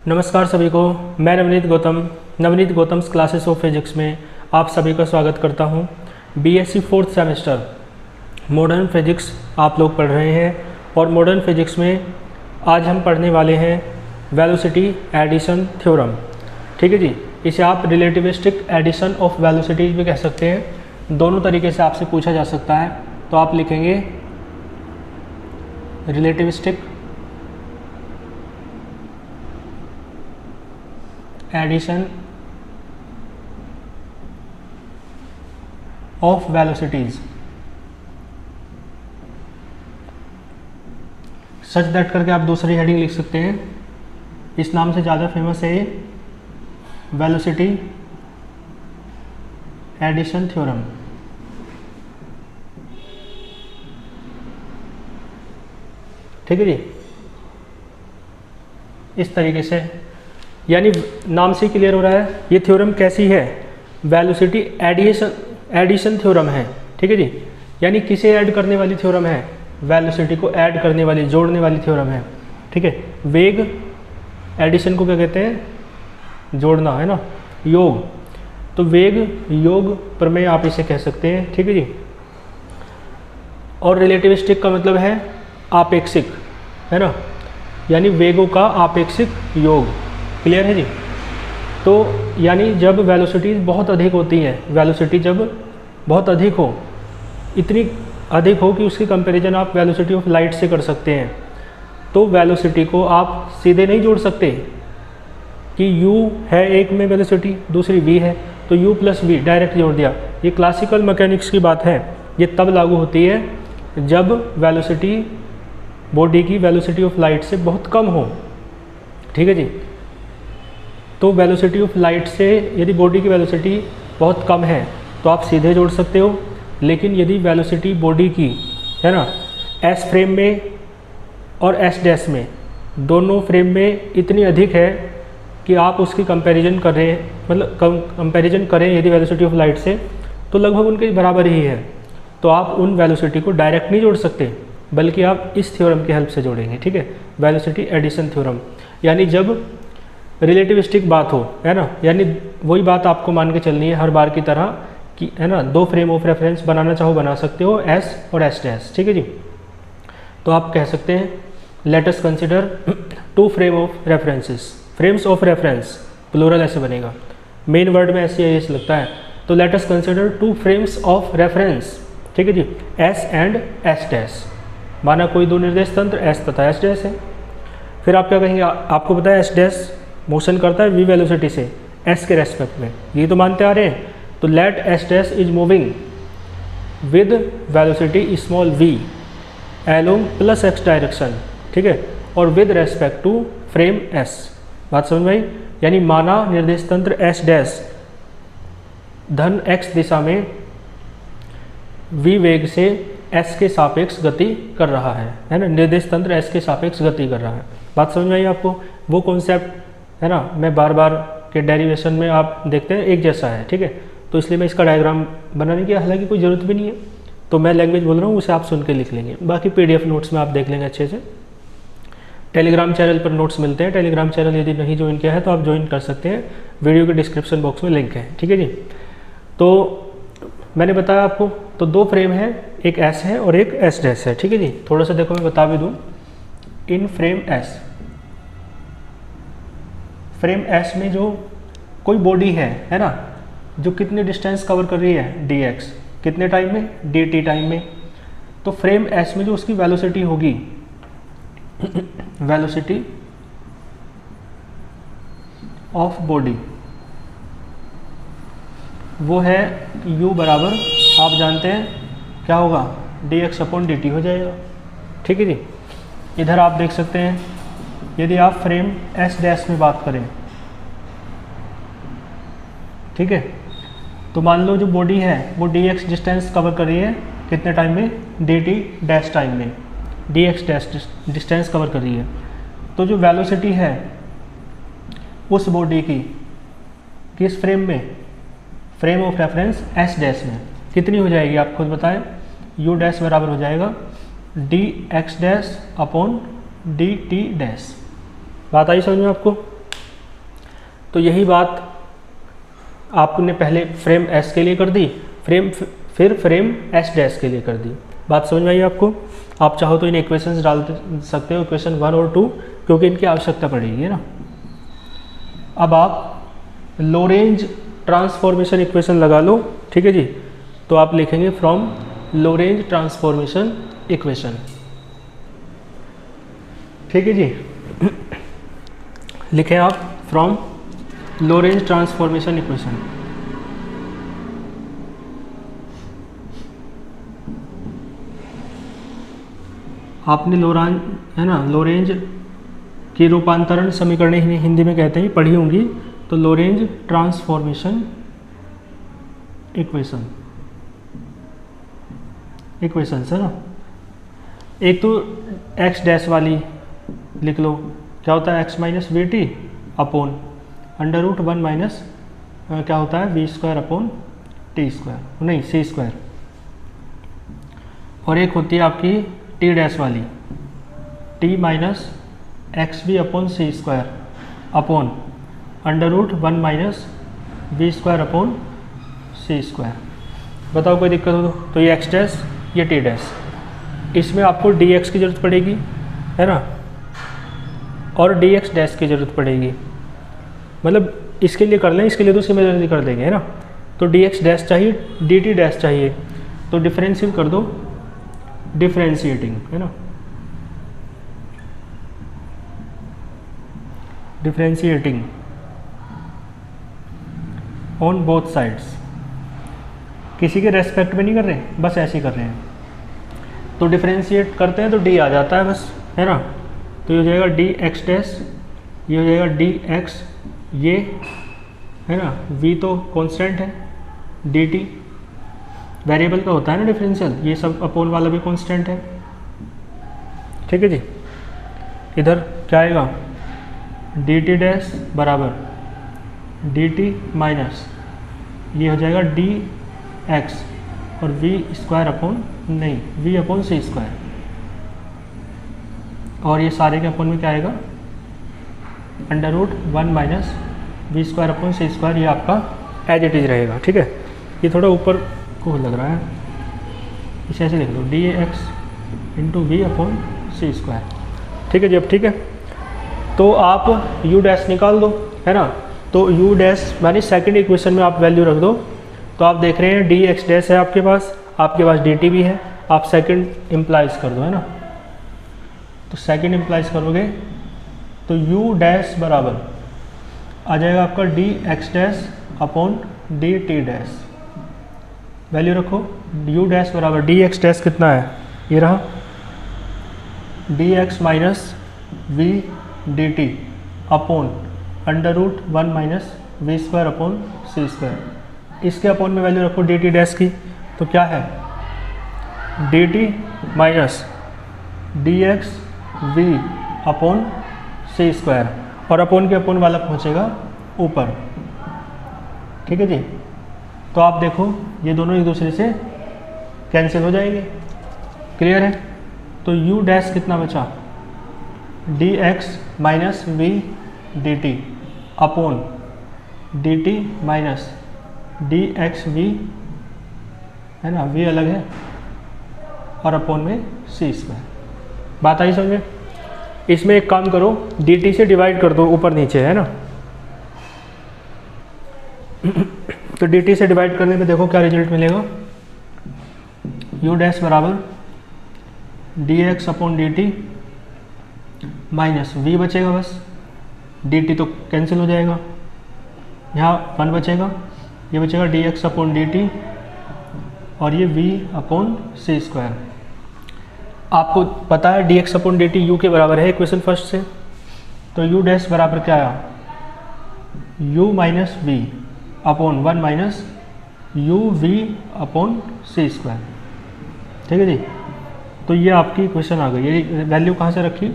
नमस्कार सभी को, मैं Navneet Gautam's classes of physics में आप सभी का स्वागत करता हूं। BSc fourth semester modern physics आप लोग पढ़ रहे हैं और मॉडर्न फिजिक्स में आज हम पढ़ने वाले हैं वेलोसिटी एडिशन थ्योरम। ठीक है जी, इसे आप रिलेटिविस्टिक एडिशन ऑफ वेलोसिटीज भी कह सकते हैं। दोनों तरीके से आपसे पूछा जा सकता है, तो आप लिखेंगे relativistic addition of velocities such that करके आप दूसरी हेडिंग लिख सकते हैं। इस नाम से ज़्यादा फेमस है ये वेलोसिटी एडिशन थ्योरम। ठीक है जी, इस तरीके से, यानी नाम से क्लियर हो रहा है ये थ्योरम कैसी है, वेलोसिटी एडिशन थ्योरम है। ठीक है जी, यानी किसे ऐड करने वाली थ्योरम है, वेलोसिटी को ऐड करने वाली, जोड़ने वाली थ्योरम है। ठीक है, वेग एडिशन को क्या कहते हैं, जोड़ना, है ना, योग। तो वेग योग प्रमेय आप इसे कह सकते हैं। ठीक है जी, और रिलेटिविस्टिक का मतलब है आपेक्षिक, है ना, यानी वेगों का आपेक्षिक योग। क्लियर है जी। तो यानी जब वेलोसिटीज बहुत अधिक होती हैं, वेलोसिटी जब बहुत अधिक हो, इतनी अधिक हो कि उसकी कंपैरिजन आप वेलोसिटी ऑफ लाइट से कर सकते हैं, तो वेलोसिटी को आप सीधे नहीं जोड़ सकते कि u है एक में वेलोसिटी, दूसरी v है, तो u प्लस v डायरेक्ट जोड़ दिया। ये क्लासिकल मैकेनिक्स की बात है, ये तब लागू होती है जब वेलोसिटी बॉडी की वेलोसिटी ऑफ लाइट से बहुत कम हो। ठीक है जी, तो वेलोसिटी ऑफ लाइट से यदि बॉडी की वेलोसिटी बहुत कम है तो आप सीधे जोड़ सकते हो, लेकिन यदि वेलोसिटी बॉडी की, है ना, एस फ्रेम में और एस डैश में, दोनों फ्रेम में इतनी अधिक है कि आप उसकी कंपैरिजन कर रहे हैं, मतलब कंपैरिजन करें यदि वेलोसिटी ऑफ लाइट से, तो लगभग उनके बराबर ही है, तो आप उन वेलोसिटी को डायरेक्ट नहीं जोड़ सकते, बल्कि आप इस थ्योरम की हेल्प से जोड़ेंगे। ठीक है, वेलोसिटी एडिशन थ्योरम, यानी जब रिलेटिविस्टिक बात हो, है ना, यानी वही बात आपको मान के चलनी है हर बार की तरह कि, है ना, दो फ्रेम ऑफ रेफरेंस बनाना चाहो बना सकते हो, एस और एस डैश। ठीक है जी, तो आप कह सकते हैं let us consider two frame of references, frames of reference plural ऐसे बनेगा, मेन वर्ड में ऐसे एस लगता है, तो let us consider two frames of reference. ठीक है जी, एस एंड एस डैश, माना कोई दो निर्देश तंत्र एस तथा एस डैश है। फिर आप क्या कहेंगे, आपको पता है एस डैश मोशन करता है v वेलोसिटी से s के रेस्पेक्ट में, ये तो मानते आ रहे हैं, तो let S dash is moving with velocity small v along plus x direction. ठीक है, और with respect to frame s। बात समझ में आई, यानी माना निर्देश तंत्र s डैश धन x दिशा में v वेग से s के सापेक्ष गति कर रहा है ना, निर्देश तंत्र s के सापेक्ष गति कर रहा है। बात समझ में आई आपको, वो कॉन्सेप्ट, है ना, मैं बार बार के डेरिवेशन में आप देखते हैं एक जैसा है। ठीक है, तो इसलिए मैं इसका डायग्राम बनाने की हालांकि कोई ज़रूरत भी नहीं है, तो मैं लैंग्वेज बोल रहा हूँ, उसे आप सुन के लिख लेंगे, बाकी PDF नोट्स में आप देख लेंगे अच्छे से। टेलीग्राम चैनल पर नोट्स मिलते हैं, टेलीग्राम चैनल यदि नहीं ज्वाइन किया है तो आप ज्वाइन कर सकते हैं, वीडियो के डिस्क्रिप्शन बॉक्स में लिंक है। ठीक है जी, तो मैंने बताया आपको, तो दो फ्रेम है, एक एस है और एक एस डैश है। ठीक है जी, थोड़ा सा देखो मैं बता भी दूँ, इन फ्रेम एस, फ्रेम एस में जो कोई बॉडी है ना, जो कितनी डिस्टेंस कवर कर रही है dx, कितने टाइम में, dt टाइम में, तो फ्रेम एस में जो उसकी वेलोसिटी होगी वेलोसिटी ऑफ बॉडी, वो है u बराबर, आप जानते हैं क्या होगा, dx अपॉन dt हो जाएगा। ठीक है जी, इधर आप देख सकते हैं, यदि आप फ्रेम एस डैश में बात करें, ठीक है, तो मान लो जो बॉडी है वो dx डिस्टेंस कवर कर रही है कितने टाइम में, dt डैश टाइम में, dx डैश डिस्टेंस कवर कर रही है, तो जो वेलोसिटी है उस बॉडी की किस फ्रेम में, frame of reference S dash में कितनी हो जाएगी, आप खुद बताएं, u डैश बराबर हो जाएगा dx dash upon dt dash. बात आई समझ में आपको? तो यही बात आपने पहले फ्रेम एस के लिए कर दी, फिर फ्रेम एस डैश के लिए कर दी। बात समझ में आई आपको? आप चाहो तो इन इक्वेशंस डाल सकते हो, इक्वेशन 1 और 2, क्योंकि इनकी आवश्यकता पड़ेगी ना। अब आप लोरेंज ट्रांसफॉर्मेशन इक्वेशन लगा लो, ठीक है जी। तो आप लिखेंगे फ्रॉम लोरेंज ट्रांसफॉर्मेशन इक्वेशन, ठीक है जी। लिखें आप फ्रॉम लोरेंज ट्रांसफॉर्मेशन इक्वेशन। आपने लोरेंज की रूपांतरण समीकरण हिंदी में कहते हैं, पढ़ी होंगी। तो लोरेंज ट्रांसफॉर्मेशन इक्वेशन है ना। एक तो एक्स डैश वाली लिख लो, क्या होता है x minus v t upon under root 1 minus क्या होता है v square upon t square, नहीं सी स्क्वायर। और एक होती है आपकी टी डैश वाली, t minus x v upon सी square upon under root 1 minus v square upon सी स्क्वायर। बताओ कोई दिक्कत हो तो ये एक्स डैश, ये टी डैश, इसमें आपको डी एक्स की ज़रूरत पड़ेगी, है ना, और डी एक्स डैश की ज़रूरत पड़ेगी। मतलब इसके लिए कर लें, इसके लिए तो सिमिलरली कर देंगे, है ना। तो डी एक्स डैश चाहिए, डी टी डैश चाहिए, तो डिफरेंशिएट कर दो, डिफरेंशिएटिंग, है ना, डिफरेंशिएटिंग ऑन बोथ साइड्स। किसी के रेस्पेक्ट में नहीं कर रहे, बस ऐसे ही कर रहे हैं। तो डिफरेंशिएट करते हैं तो डी आ जाता है बस, है ना। तो ये हो जाएगा डी एक्स डैश, ये हो जाएगा डी एक्स, ये है ना, वी तो कांस्टेंट है, डी टी वेरिएबल का होता है ना डिफरेंशियल, ये सब अपोन वाला भी कांस्टेंट है, ठीक है जी। इधर क्या आएगा डी टी डैश बराबर डी टी माइनस ये हो जाएगा डी एक्स और वी स्क्वायर अपॉन नहीं वी अपॉन सी स्क्वायर, और ये सारे के अपॉन में क्या आएगा under root 1 minus v square upon सी स्क्वायर, ये आपका एज इट इज रहेगा, ठीक है। ये थोड़ा ऊपर को लग रहा है, इसे ऐसे लिख लो D X into V upon सी स्क्वायर, ठीक है जी। अब ठीक है, तो आप यू डैश निकाल दो, है ना। तो यू डैश मानी सेकंड इक्वेशन में आप वैल्यू रख दो। तो आप देख रहे हैं डी एक्स डैश है आपके पास डी टी भी है, आप सेकंड इम्प्लाइज कर दो, है ना। तो सेकंड इम्प्लाइज करोगे तो यू डैश बराबर आ जाएगा आपका d x dash upon d t dash. Value रखो, यू डैश बराबर डी एक्स डैश कितना है, ये रहा d x minus v d t upon under root 1 minus v square upon सी स्क्वायर। इसके अपॉन में वैल्यू रखो डी टी डैश की, तो क्या है d t minus d x v upon सी स्क्वायर, और अपॉन के अपॉन वाला पहुँचेगा ऊपर, ठीक है जी। तो आप देखो ये दोनों एक दूसरे से कैंसिल हो जाएंगे, क्लियर है। तो यू डैश कितना बचा d x minus v d t upon d t minus d x v, है ना, वी अलग है और अपॉन में सी स्क्वायर। बात आई समझे। इसमें एक काम करो डी टी से डिवाइड कर दो ऊपर नीचे, है ना। तो डी टी से डिवाइड करने पे देखो क्या रिजल्ट मिलेगा, यू डैश बराबर d x upon d t minus v बचेगा, बस डी टी तो कैंसिल हो जाएगा, यहाँ 1 बचेगा, ये बचेगा D x upon d T और ये वी अपॉन सी स्क्वायर। आपको पता है D x upon d T U के बराबर है इक्वेशन फर्स्ट से, तो यू डैश बराबर क्या आया u minus v upon 1 minus u v upon सी स्क्वायर, ठीक है जी। तो ये आपकी इक्वेशन आ गई। ये वैल्यू कहाँ से रखी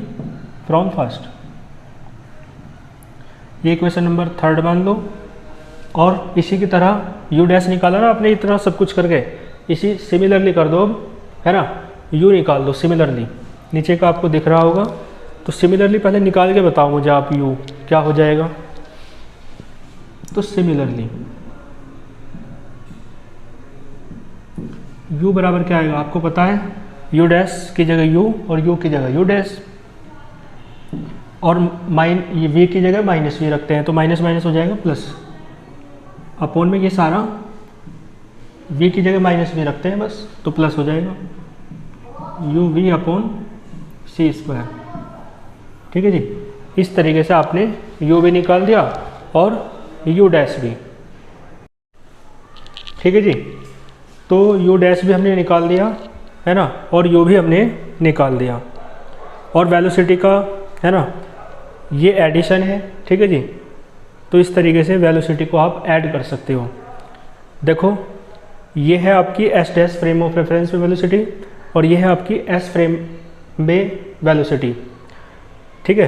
फ्रॉम फर्स्ट, ये इक्वेशन नंबर 3 मान लो। और इसी की तरह यू डैश निकाला ना आपने इतना सब कुछ करके, इसी सिमिलरली कर दो अब, है ना। यू निकाल दो सिमिलरली, नीचे का आपको दिख रहा होगा। तो सिमिलरली पहले निकाल के बताओ मुझे आप यू क्या हो जाएगा। तो सिमिलरली u बराबर क्या आएगा आपको पता है, u डैश की जगह u और u की जगह u डैश, और ये v की जगह माइनस v रखते हैं तो माइनस माइनस हो जाएगा प्लस, अपॉन में ये सारा v की जगह माइनस v रखते हैं बस तो प्लस हो जाएगा u v अपॉन सी स्क्वायर। ठीक है जी, इस तरीके से आपने u भी निकाल दिया और u डैश भी। ठीक है जी, तो u डैश भी हमने निकाल दिया है ना, और u भी हमने निकाल दिया, और वेलोसिटी का है ना ये एडिशन है। ठीक है जी, तो इस तरीके से वेलोसिटी को आप ऐड कर सकते हो। देखो ये है आपकी S dash frame of reference में वेलोसिटी, और ये है आपकी एस फ्रेम में वेलोसिटी। ठीक है,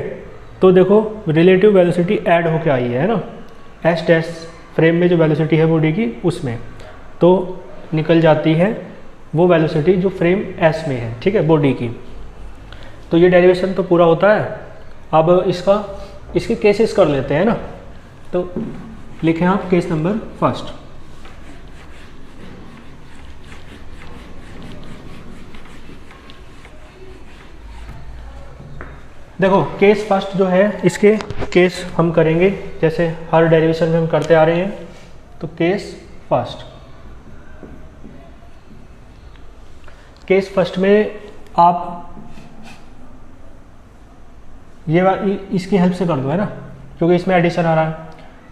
तो देखो रिलेटिव वेलोसिटी ऐड होके आई है ना, एस डैश फ्रेम में जो वेलोसिटी है बॉडी की उसमें, तो निकल जाती है वो वेलोसिटी जो फ्रेम एस में है। ठीक है, बॉडी की। तो ये डेरिवेशन तो पूरा होता है। अब इसके केसेस कर लेते हैं ना, तो लिखें आप केस नंबर फर्स्ट। देखो केस फर्स्ट जो है, इसके केस हम करेंगे जैसे हर डेरिवेशन में हम करते आ रहे हैं। तो केस फर्स्ट में आप ये इसकी हेल्प से कर दो है ना, क्योंकि इसमें एडिशन आ रहा है।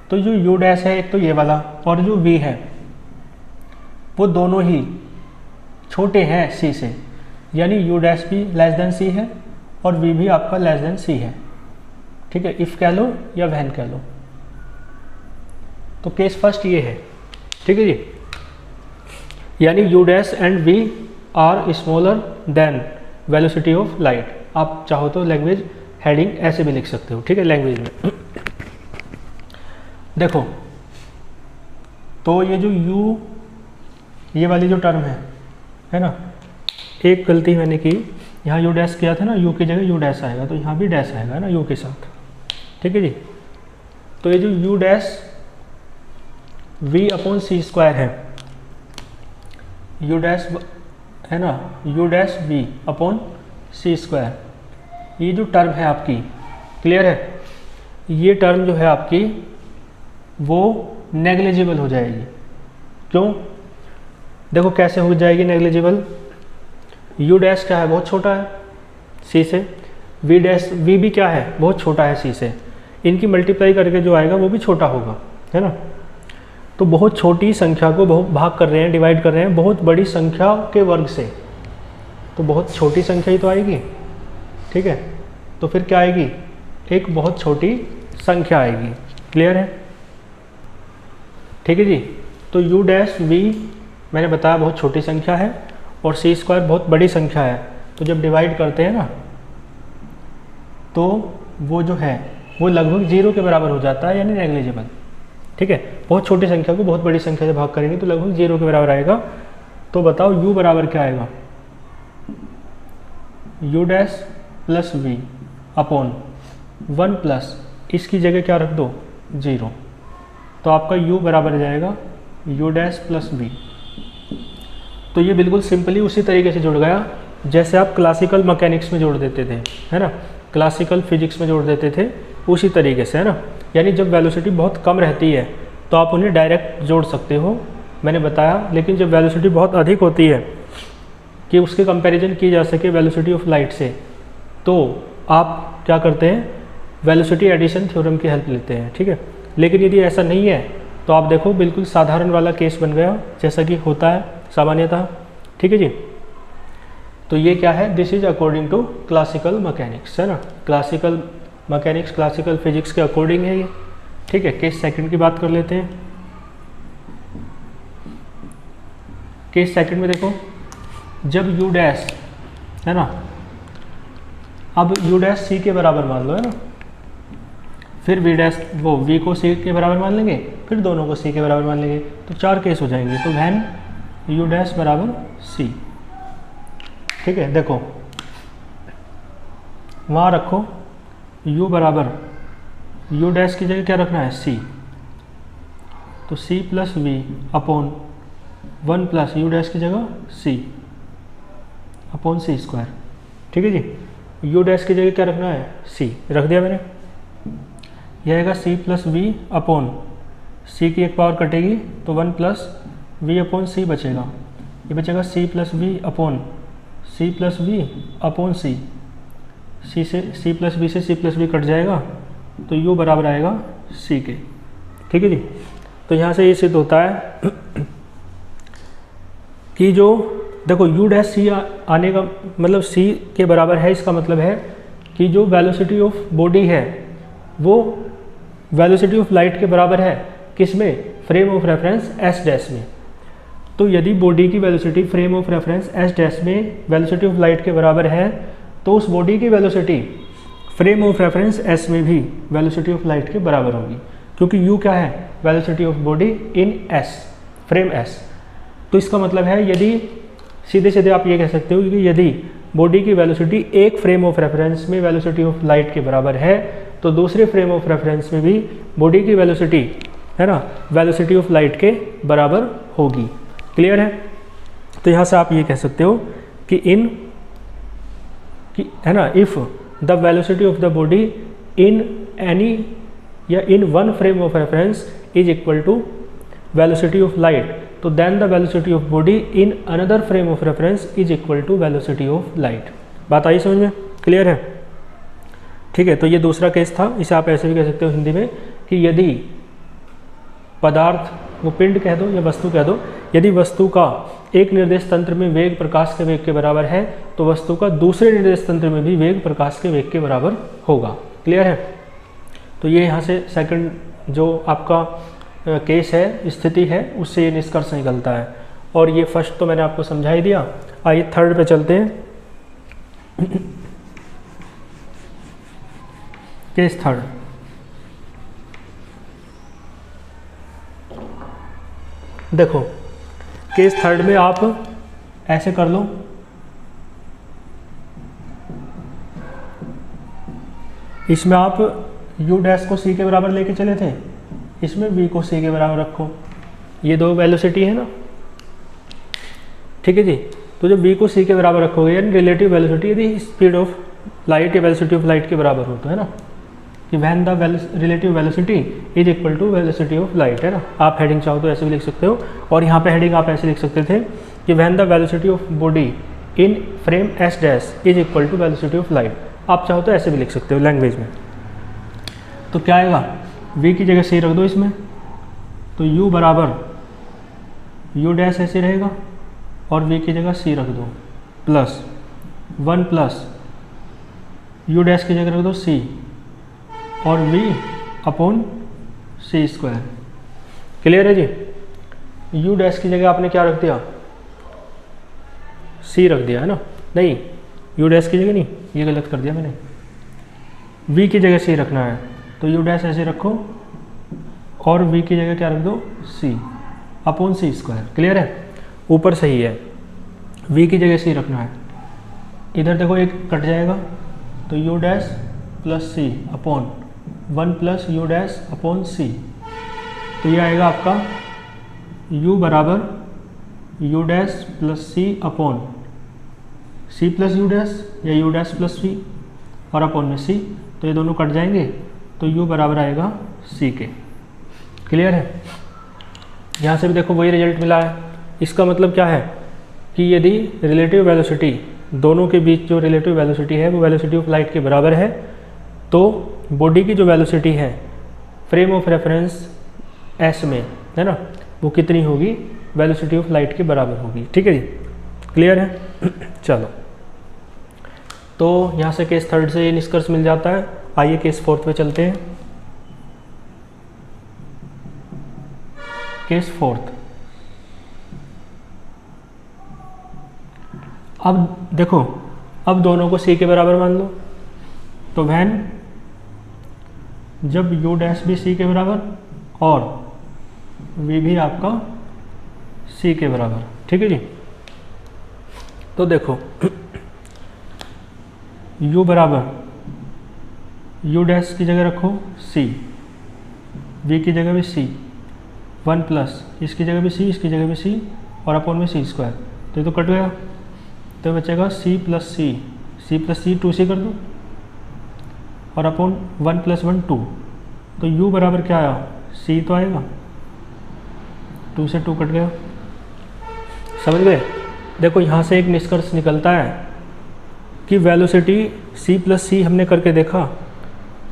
तो जो u डैश है एक तो ये वाला, और जो v है वो दोनों ही छोटे हैं c से, यानी u डैश भी लेस देन c है और v भी आपका लेस देन c है। ठीक है, इफ़ कह लो या व्हेन कह लो। तो केस फर्स्ट ये है। ठीक है जी, यानी u dash and v are smaller than velocity of light. आप चाहो तो लैंग्वेज हेडिंग ऐसे भी लिख सकते हो। ठीक है, लैंग्वेज में देखो, तो ये जो u ये वाली जो टर्म है ना, एक गलती मैंने की, यहाँ u डैश किया था ना, u की जगह u डैश आएगा, तो यहाँ भी डैश आएगा ना u के साथ। ठीक है जी, तो ये जो u डैश v अपॉन सी स्क्वायर है, u डैश है ना, u डैश v अपॉन सी स्क्वायर, ये जो टर्म है आपकी, क्लियर है, ये टर्म जो है आपकी वो नेग्लिजिबल हो जाएगी। क्यों? देखो कैसे हो जाएगी नेग्लिजिबल। u डैश क्या है, बहुत छोटा है c से, v भी क्या है, बहुत छोटा है c से, इनकी मल्टीप्लाई करके जो आएगा वो भी छोटा होगा, है ना। तो बहुत छोटी संख्या को बहुत भाग कर रहे हैं, डिवाइड कर रहे हैं बहुत बड़ी संख्या के वर्ग से, तो बहुत छोटी संख्या ही तो आएगी। ठीक है, तो फिर क्या आएगी, एक बहुत छोटी संख्या आएगी। क्लियर है? ठीक है जी, तो u डैश v मैंने बताया बहुत छोटी संख्या है और c स्क्वायर बहुत बड़ी संख्या है, तो जब डिवाइड करते हैं ना तो वो जो है वो लगभग 0 के बराबर हो जाता है, यानी नेग्लिजिबल। ठीक है, बहुत छोटी संख्या को बहुत बड़ी संख्या से भाग करेंगे तो लगभग 0 के बराबर आएगा। तो बताओ u बराबर क्या आएगा, u dash plus v upon 1 plus इसकी जगह क्या रख दो 0, तो आपका u बराबर आ जाएगा u डैश प्लस v। तो ये बिल्कुल सिंपली उसी तरीके से जुड़ गया जैसे आप क्लासिकल मैकेनिक्स में जोड़ देते थे, है ना, क्लासिकल फिजिक्स में जोड़ देते थे, उसी तरीके से, है ना। यानी जब वेलोसिटी बहुत कम रहती है तो आप उन्हें डायरेक्ट जोड़ सकते हो, मैंने बताया। लेकिन जब वेलोसिटी बहुत अधिक होती है कि उसके कंपैरिजन की जा सके वेलोसिटी ऑफ लाइट से, तो आप क्या करते हैं, वेलोसिटी एडिशन थ्योरम की हेल्प लेते हैं। ठीक है, लेकिन यदि ऐसा नहीं है तो आप देखो बिल्कुल साधारण वाला केस बन गया जैसा कि होता है सामान्यतः। ठीक है जी, तो ये क्या है, this is according to classical mechanics, है ना, क्लासिकल मैकेनिक्स क्लासिकल फिजिक्स के अकॉर्डिंग है ये। ठीक है, केस सेकंड की बात कर लेते हैं। केस सेकंड में देखो, जब u डैश है ना, अब u डैश c के बराबर मान लो, है ना, फिर v डैश वो v को c के बराबर मान लेंगे, फिर दोनों को c के बराबर मान लेंगे, तो 4 केस हो जाएंगे। तो व्हेन u डैश बराबर c। ठीक है, देखो वहाँ रखो u बराबर, u डैश की जगह क्या रखना है c, तो c plus we upon 1 plus u dash की जगह सी अपॉन सी स्क्वायर। ठीक है जी, यू डैश की जगह क्या रखना है, सी रख दिया मैंने। यह आएगा सी प्लस वी अपॉन सी की एक पावर कटेगी तो 1 प्लस वी अपॉन सी बचेगा। ये बचेगा C plus we upon C plus we upon C, C से सी प्लस वी से सी प्लस वी कट जाएगा तो यू बराबर आएगा सी के। ठीक है जी, तो यहाँ से ये सिद्ध होता है कि जो देखो यू डैश सी आने का मतलब सी के बराबर है, इसका मतलब है कि जो वेलोसिटी ऑफ बॉडी है वो वेलोसिटी ऑफ लाइट के बराबर है, किसमें, frame of reference S dash में। तो यदि बॉडी की velocity frame of reference S dash में वेलोसिटी ऑफ लाइट के बराबर है तो उस बॉडी की velocity frame of reference S में भी वेलोसिटी ऑफ लाइट के बराबर होगी, क्योंकि यू क्या है, velocity of body in S, frame S. तो इसका मतलब है यदि सीधे सीधे आप ये कह सकते हो कि यदि बॉडी की वेलोसिटी एक फ्रेम ऑफ रेफरेंस में वेलोसिटी ऑफ लाइट के बराबर है तो दूसरे फ्रेम ऑफ रेफरेंस में भी बॉडी की वेलोसिटी है ना वेलोसिटी ऑफ लाइट के बराबर होगी। क्लियर है? तो यहाँ से आप ये कह सकते हो कि है ना, if the velocity of the body in any या in one frame of reference is equal to velocity of light, तो then the velocity of body in another frame of reference is equal to velocity of light. बात आई समझ में? Clear है? ठीक है, तो ये दूसरा केस था। इसे आप ऐसे भी कह सकते हो हिंदी में कि यदि पदार्थ, वो पिंड कह दो या वस्तु कह दो, यदि वस्तु का एक निर्देश तंत्र में वेग प्रकाश के वेग के बराबर है तो वस्तु का दूसरे निर्देश तंत्र में भी वेग प्रकाश के वेग के बराबर होगा। क्लियर है? तो ये यहाँ से सेकंड जो आपका केस है, स्थिति है, उससे ये निष्कर्ष निकलता है। और ये फर्स्ट तो मैंने आपको समझा ही दिया। आइए थर्ड पे चलते हैं। केस थर्ड, देखो केस थर्ड में आप ऐसे कर लो, इसमें आप u डैश को c के बराबर लेके चले थे, इसमें v को c के बराबर रखो। ये दो वेलोसिटी है ना, ठीक है जी। तो जब v को c के बराबर रखोगे यानी रिलेटिव वेलोसिटी यदि स्पीड ऑफ लाइट या वेलोसिटी ऑफ लाइट के बराबर हो तो है ना, कि when the relative velocity is equal to velocity of light, है ना। आप हेडिंग चाहो तो ऐसे भी लिख सकते हो, और यहाँ पे हेडिंग आप ऐसे लिख सकते थे कि when the velocity of body in frame S dash is equal to velocity of light. आप चाहो तो ऐसे भी लिख सकते हो लैंग्वेज में। तो क्या आएगा, v की जगह c रख दो इसमें, तो u बराबर u डैश ऐसे रहेगा और v की जगह c रख दो, प्लस 1 प्लस u डैश की जगह रख दो c और v upon c square. Clear है जी? u डैश की जगह आपने क्या रख दिया, c रख दिया है ना, नहीं u डैश की जगह नहीं, ये गलत कर दिया मैंने, v की जगह c रखना है। तो u डैश ऐसे रखो और v की जगह क्या रख दो, c upon c square. Clear है? ऊपर सही है, v की जगह c रखना है। इधर देखो एक कट जाएगा तो u dash plus c upon 1 plus u dash upon c। तो ये आएगा आपका u बराबर u dash plus c upon c plus u dash या u डैश प्लस c और अपॉन में c। तो ये दोनों कट जाएंगे तो u बराबर आएगा c के। क्लियर है? यहाँ से भी देखो वही रिजल्ट मिला है। इसका मतलब क्या है कि यदि रिलेटिव वेलोसिटी, दोनों के बीच जो रिलेटिव वेलोसिटी है वो वेलोसिटी ऑफ लाइट के बराबर है, तो बॉडी की जो वेलोसिटी है फ्रेम ऑफ रेफरेंस एस में, है ना, वो कितनी होगी, वेलोसिटी ऑफ लाइट के बराबर होगी। ठीक है जी? क्लियर है? चलो, तो यहाँ से केस थर्ड से ये निष्कर्ष मिल जाता है। आइए केस फोर्थ पे चलते हैं। केस फोर्थ, अब देखो, अब दोनों को c के बराबर मान लो, तो व्हेन जब u डैश भी c के बराबर और v भी आपका c के बराबर। ठीक है जी? तो देखो u बराबर u डैश की जगह रखो c, v की जगह भी c 1 प्लस इसकी जगह भी सी, इसकी जगह भी सी और अपॉन में सी स्क्वायर, तो ये तो कट गया, तो बचेगा सी प्लस सी, सी प्लस सी 2c कर दूँ और अपॉन 1 प्लस 1 2, तो u बराबर क्या आया, c तो आएगा, 2 से 2 कट गया। समझ गए? देखो यहाँ से एक निष्कर्ष निकलता है कि वेलोसिटी c प्लस सी हमने करके देखा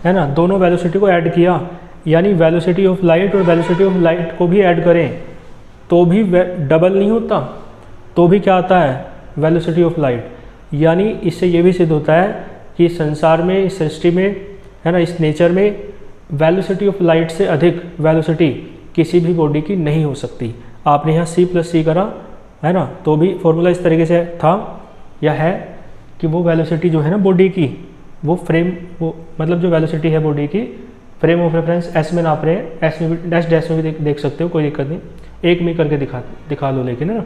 है ना, दोनों वेलोसिटी को ऐड किया, यानी वेलोसिटी ऑफ लाइट और वेलोसिटी ऑफ लाइट को भी ऐड करें तो भी डबल नहीं होता, तो भी क्या आता है, वेलोसिटी ऑफ लाइट। यानी इससे ये भी सिद्ध होता है कि संसार में, इस सृष्टि में, है ना, इस नेचर में वेलोसिटी ऑफ लाइट से अधिक वेलोसिटी किसी भी बॉडी की नहीं हो सकती। आपने यहाँ c प्लस सी करा है ना, तो भी फॉर्मूला इस तरीके से था या है कि वो वेलोसिटी जो है ना बॉडी की, वो फ्रेम, वो मतलब जो वेलोसिटी है बॉडी की, फ्रेम ऑफ रेफरेंस एस में नाप रहे हैं, एस में भी डैश में भी देख सकते हो, कोई दिक्कत नहीं, एक में करके दिखा लो, लेकिन है ना।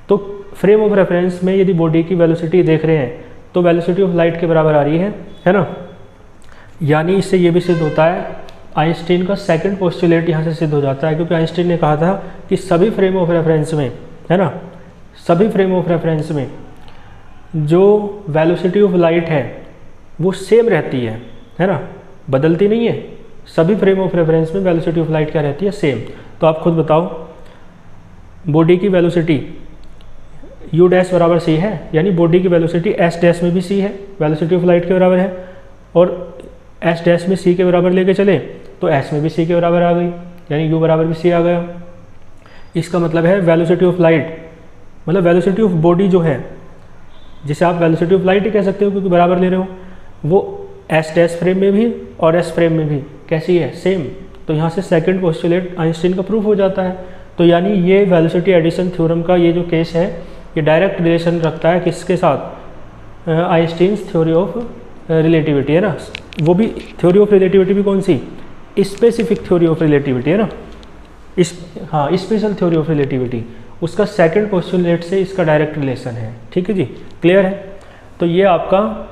तो फ्रेम ऑफ रेफरेंस में यदि बॉडी की वेलोसिटी देख रहे हैं तो वेलोसिटी ऑफ लाइट के बराबर आ रही है ना। यानी इससे ये भी सिद्ध होता है, आइंस्टीन का सेकंड पोस्टुलेट यहाँ से सिद्ध हो जाता है, क्योंकि आइंस्टीन ने कहा था कि सभी फ्रेम ऑफ रेफरेंस में, है ना, सभी फ्रेम ऑफ रेफरेंस में जो वेलोसिटी ऑफ लाइट है वो सेम रहती है ना, बदलती नहीं है। सभी फ्रेम ऑफ रेफरेंस में वेलोसिटी ऑफ लाइट क्या रहती है, सेम। तो आप खुद बताओ, बॉडी की वेलोसिटी u डैश बराबर c है, यानी बॉडी की वेलोसिटी s डैश में भी c है, वेलोसिटी ऑफ लाइट के बराबर है, और s डैश में c के बराबर लेके चले तो s में भी c के बराबर आ गई, यानी u बराबर भी c आ गया। इसका मतलब है वेलोसिटी ऑफ लाइट, मतलब वेलोसिटी ऑफ बॉडी जो है, जिसे आप वेलोसिटी ऑफ लाइट ही कह सकते हो क्योंकि बराबर ले रहे हो, वो s डैश फ्रेम में भी और s फ्रेम में भी कैसी है, सेम। तो यहाँ से सेकंड पोस्टुलेट आइंस्टीन का प्रूफ हो जाता है। तो यानी ये वेलोसिटी एडिशन थ्योरम का ये जो केस है, ये डायरेक्ट रिलेशन रखता है किसके साथ, आइंस्टीन्स थ्योरी ऑफ रिलेटिविटी, है ना। वो भी थ्योरी ऑफ रिलेटिविटी भी कौन सी, स्पेसिफिक थ्योरी ऑफ रिलेटिविटी, है ना, हाँ, स्पेशल थ्योरी ऑफ रिलेटिविटी, उसका सेकंड पोस्टुलेट से इसका डायरेक्ट रिलेशन है। ठीक है जी, क्लियर है? तो ये आपका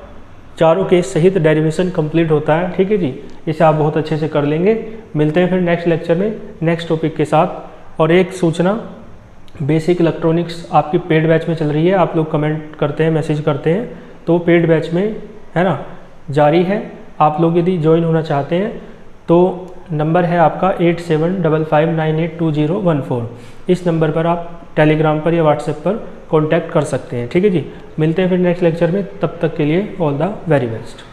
चारों केस सहित डेरिवेशन कंप्लीट होता है। ठीक है जी, इसे आप बहुत अच्छे से कर लेंगे। मिलते हैं फिर नेक्स्ट लेक्चर में नेक्स्ट टॉपिक के साथ। और एक सूचना, बेसिक इलेक्ट्रॉनिक्स आपकी पेड बैच में चल रही है, आप लोग कमेंट करते हैं, मैसेज करते हैं, तो पेड बैच में, है ना, जारी है। आप लोग यदि ज्वाइन होना चाहते हैं तो नंबर है आपका 8755982014। इस नंबर पर आप टेलीग्राम पर या व्हाट्सएप पर कांटेक्ट कर सकते हैं। ठीक है जी, मिलते हैं फिर नेक्स्ट लेक्चर में, तब तक के लिए ऑल द वेरी बेस्ट।